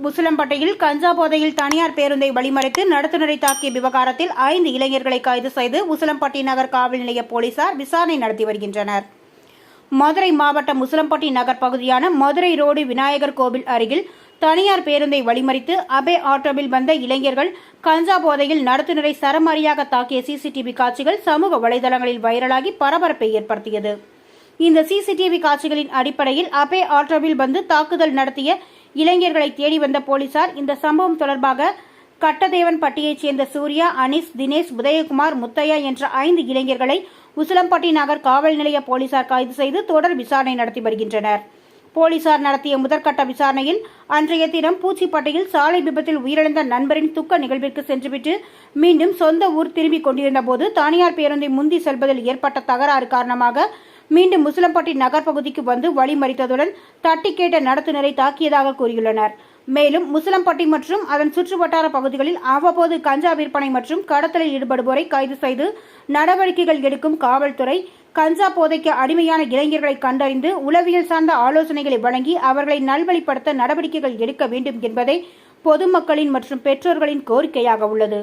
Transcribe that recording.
உசிலம்பட்டியில் கஞ்சா போதையில் தனியார் பேருந்தை வழிமறித்து நடத்துனரை தாக்கிய விவகாரத்தில் 5 இளைஞர்களை கைது செய்து உசிலம்பட்டி நகர் காவல் நிலைய போலீசார் விசாரணை நடத்தி வருகின்றனர். மதுரை மாவட்டம் உசிலம்பட்டி நகர் பகுதியான மதுரை ரோடு விநாயகர் கோவில் அருகில் தனியார் பேருந்தை வழிமறித்து அபே ஆட்டோவில் வந்த இளைஞர்கள் கஞ்சா போதையில் நடத்துனரை சரமாரியாக தாக்கிய சிசிடிவி காட்சிகள் சமூக வலைதளங்களில் வைரலாகி பரபரப்பை ஏற்படுத்தியது. இந்த சிசிடிவி காட்சிகளின் அடிப்படையில் அபே ஆட்டோவில் வந்து தாக்குதல் நடத்திய இளைஞர்களை தேடி வந்த போலீசார் இந்த சம்பவம் தொடர்பாக கட்டதேவன்பட்டியைச் சேர்ந்த சூர்யா, அனீஸ், தினேஷ், உதயகுமார், முத்தையா என்ற 5 இளைஞர்களை உசிலம்பட்டி நகர் காவல் நிலைய போலீசார் கைது செய்து தொடர் விசாரணை நடத்தி வருகின்றனர். போலீசார் நடத்திய முதற்கட்ட விசாரணையில் அன்றைய தினம் பூச்சிப்பட்டியில் சாலை விபத்தில் உயிரிழந்த நண்பரின் துக்க நிகழ்விற்கு சென்றுவிட்டு மீண்டும் சொந்த ஊர் திரும்பிக் கொண்டிருந்த போது தனியார் பேருந்தை முந்தி செல்வதில் ஏற்பட்ட தகராறு காரணமாக மீண்டும் உசிலம்பட்டி நகர் பகுதிக்கு வந்து வழிமறித்ததுடன் தட்டி கேட்ட நடத்துனரை தாக்கியதாக கூறியுள்ளனர். மேலும் உசிலம்பட்டி மற்றும் அதன் சுற்றுவட்டார பகுதிகளில் அவ்வப்போது கஞ்சா விற்பனை மற்றும் கடத்தலில் ஈடுபடுவோரை கைது செய்து நடவடிக்கைகள் எடுக்கும் காவல்துறை கஞ்சா போதைக்கு அடிமையான இளைஞர்களை கண்டறிந்து உளவியல் சார்ந்த ஆலோசனைகளை வழங்கி அவர்களை நல்வழிப்படுத்த நடவடிக்கைகள் எடுக்க வேண்டும் என்பதே பொதுமக்களின் மற்றும் பெற்றோர்களின் கோரிக்கையாக உள்ளது.